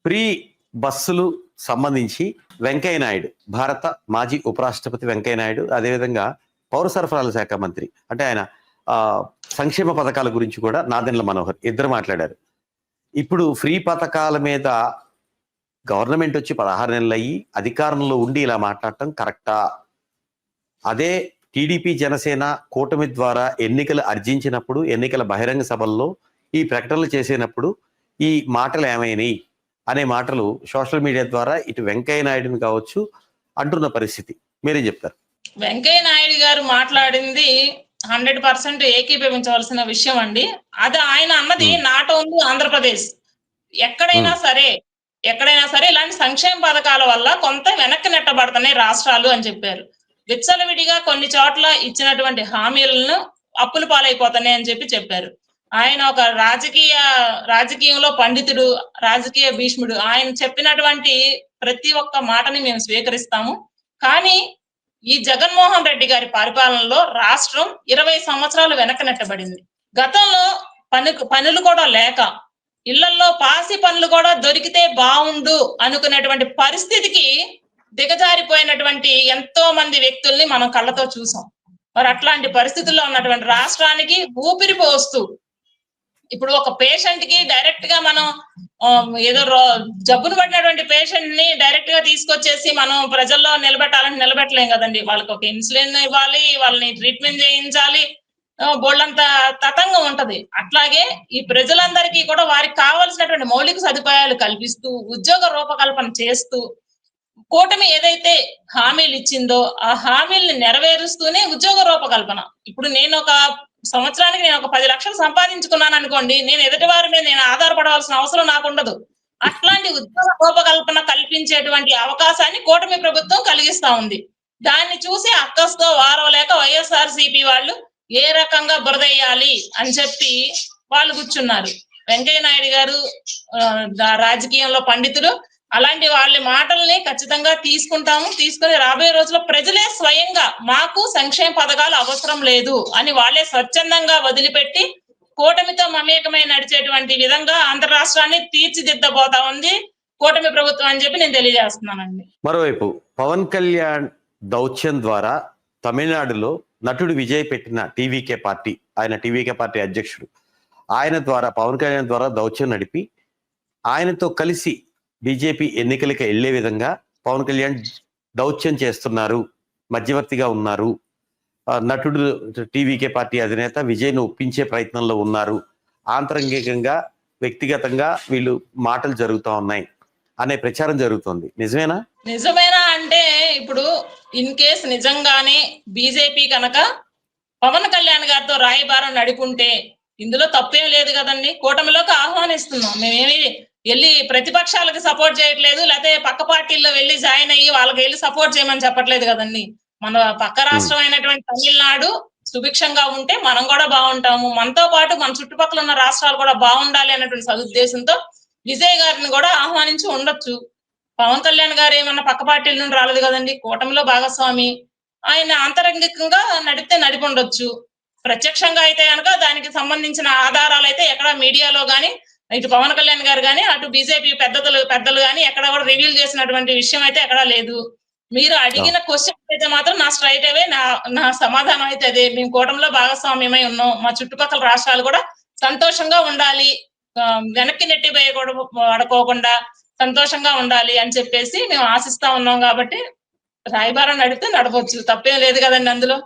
Free బస్సులు సంబంధించి వెంకయ్య నాయుడు, భారత మాజీ ఉపరాష్ట్రపతి వెంకయ్య నాయుడు, అదేవిధంగా పౌర సరఫరాల శాఖ మంత్రి, అంటే ఆయన సంక్షేమ పథకాల గురించి కూడా నాదెండ్ల మనోహర్ ఇద్దరు మాట్లాడారు. ఇప్పుడు ఫ్రీ పథకాల మీద గవర్నమెంట్ వచ్చి 16 నెలలు అయ్యి అధికారంలో ఉండి ఇలా మాట్లాడటం కరెక్టా? అదే టీడీపీ జనసేన కూటమి ద్వారా ఎన్నికలు అర్జించినప్పుడు, ఎన్నికల బహిరంగ సభల్లో ఈ ప్రకటనలు చేసినప్పుడు ఈ మాటలు ఏమైనాయి అనే మాటలు సోషల్ మీడియా ద్వారా ఇటు వెంకయ్య నాయుడుని కావచ్చు అంటున్న పరిస్థితి. మీరేం చెప్తారు? వెంకయ్య నాయుడు గారు మాట్లాడింది 100% ఏకీభవించవలసిన విషయం అండి. అది ఆయన అన్నది నాట్ ఓన్లీ ఆంధ్రప్రదేశ్, ఎక్కడైనా సరే ఇలాంటి సంక్షేమ పథకాల వల్ల కొంత వెనక్కి నెట్టబడుతున్నాయి రాష్ట్రాలు అని చెప్పారు. విచ్చలవిడిగా కొన్ని చోట్ల ఇచ్చినటువంటి హామీలను అప్పుల పాలైపోతున్నాయి అని చెప్పారు. ఆయన ఒక రాజకీయంలో పండితుడు, రాజకీయ భీష్ముడు. ఆయన చెప్పినటువంటి ప్రతి ఒక్క మాటని మేము స్వీకరిస్తాము. కానీ ఈ జగన్మోహన్ రెడ్డి గారి పరిపాలనలో రాష్ట్రం 20 సంవత్సరాలు వెనక్కి నెట్టబడింది. గతంలో పనులు కూడా లేక, ఇళ్లలో పాసి పనులు కూడా దొరికితే బాగుండు అనుకునేటువంటి పరిస్థితికి దిగజారిపోయినటువంటి ఎంతో మంది వ్యక్తుల్ని మనం కళ్ళతో చూసాం. మరి అట్లాంటి పరిస్థితుల్లో ఉన్నటువంటి రాష్ట్రానికి ఊపిరి పోస్తూ, ఇప్పుడు ఒక పేషెంట్ కి డైరెక్ట్ గా మనం ఏదో జబ్బును పడినటువంటి పేషెంట్ ని డైరెక్ట్ గా తీసుకొచ్చేసి మనం ప్రజల్లో నిలబెట్టాలని నిలబెట్టలేం కదండి. వాళ్ళకి ఒక ఇన్సులిన్ ఇవ్వాలి, వాళ్ళని ట్రీట్మెంట్ చేయించాలి, బోళ్ళంత తతంగం ఉంటది. అట్లాగే ఈ ప్రజలందరికీ కూడా వారికి కావాల్సినటువంటి మౌలిక సదుపాయాలు కల్పిస్తూ, ఉద్యోగ రూపకల్పన చేస్తూ, కూటమి ఏదైతే హామీలు ఇచ్చిందో ఆ హామీల్ని నెరవేరుస్తూనే ఉద్యోగ రూపకల్పన. ఇప్పుడు నేను ఒక సంవత్సరానికి నేను ఒక 10 లక్షలు సంపాదించుకున్నాను అనుకోండి, నేను ఎదుటి వారి మీద నేను ఆధారపడవలసిన అవసరం నాకు ఉండదు. అట్లాంటి ఉద్యోగ రూపకల్పన కల్పించేటువంటి అవకాశాన్ని కూటమి ప్రభుత్వం కలిగిస్తా ఉంది. దాన్ని చూసి అక్కస్తో వారం లేక వైఎస్ఆర్సీపీ వాళ్ళు ఏ రకంగా బురదయ్యాలి అని చెప్పి వాళ్ళు కూర్చున్నారు. వెంకయ్య నాయుడు గారు రాజకీయంలో పండితులు. అలాంటి వాళ్ళ మాటల్ని ఖచ్చితంగా తీసుకుని రాబోయే రోజుల్లో ప్రజలే స్వయంగా మాకు సంక్షేమ పథకాలు అవసరం లేదు అని వాళ్ళే స్వచ్ఛందంగా వదిలిపెట్టి కూటమితో మమేకమై నడిచేటువంటి విధంగా ఆంధ్ర రాష్ట్రాన్ని తీర్చిదిద్దబోతా ఉంది కూటమి ప్రభుత్వం అని చెప్పి నేను తెలియజేస్తున్నానండి. మరోవైపు పవన్ కళ్యాణ్ దౌత్యం ద్వారా తమిళనాడులో నటుడు విజయ్ పెట్టిన టీవీకే పార్టీ, ఆయన టీవీకే పార్టీ అధ్యక్షుడు, ఆయన ద్వారా పవన్ కళ్యాణ్ ద్వారా దౌత్యం నడిపి ఆయనతో కలిసి బీజేపీ ఎన్నికలకి వెళ్లే విధంగా పవన్ కళ్యాణ్ దౌత్యం చేస్తున్నారు, మధ్యవర్తిగా ఉన్నారు, నటుడు టీవీకే పార్టీ అధినేత విజయ్ను ఒప్పించే ప్రయత్నంలో ఉన్నారు, ఆంతరంగికంగా వ్యక్తిగతంగా వీళ్ళు మాటలు జరుగుతూ ఉన్నాయి అనే ప్రచారం జరుగుతోంది. నిజమేనా అంటే ఇప్పుడు ఇన్ కేస్ నిజంగానే బీజేపీ కనుక పవన్ కళ్యాణ్ గారితో రాయబారం నడుపుంటే ఇందులో తప్పేం లేదు కదండి. కూటమిలోకి ఆహ్వానిస్తున్నాం. మేమేమి వెళ్ళి ప్రతిపక్షాలకు సపోర్ట్ చేయట్లేదు, లేకపోతే పక్క పార్టీల్లో వెళ్ళి జాయిన్ అయ్యి వాళ్ళకి వెళ్ళి సపోర్ట్ చేయమని చెప్పట్లేదు కదండి. మన పక్క రాష్ట్రం అయినటువంటి తమిళనాడు సుభిక్షంగా ఉంటే మనం కూడా బాగుంటాము, మనతో పాటు మన చుట్టుపక్కల ఉన్న రాష్ట్రాలు కూడా బాగుండాలి అనేటువంటి సదుద్దేశంతో విజయ్ గారిని కూడా ఆహ్వానించి ఉండొచ్చు. పవన్ కళ్యాణ్ గారు ఏమన్నా పక్క పార్టీల నుండి రాలేదు కదండి, కూటమిలో భాగస్వామి. ఆయన ఆంతరంగికంగా నడిపి ఉండొచ్చు. ప్రత్యక్షంగా అయితే కనుక దానికి సంబంధించిన ఆధారాలు అయితే ఎక్కడ మీడియాలో గానీ, ఇటు పవన్ కళ్యాణ్ గారు కానీ అటు బీజేపీ పెద్దలు కానీ ఎక్కడ కూడా రివీల్ చేసినటువంటి విషయం అయితే ఎక్కడా లేదు. మీరు అడిగిన క్వశ్చన్ అయితే మాత్రం నా స్ట్రైట్ అవే నా సమాధానం అయితే అదే. మేము కూటమిలో భాగస్వామ్యమై ఉన్నాం, మా చుట్టుపక్కల రాష్ట్రాలు కూడా సంతోషంగా ఉండాలి, వెనక్కి పడుకోకుండా సంతోషంగా ఉండాలి అని చెప్పేసి మేము ఆశిస్తా ఉన్నాం. కాబట్టి రాయబారం నడిపితే నడవచ్చు, తప్పేం లేదు కదండి అందులో.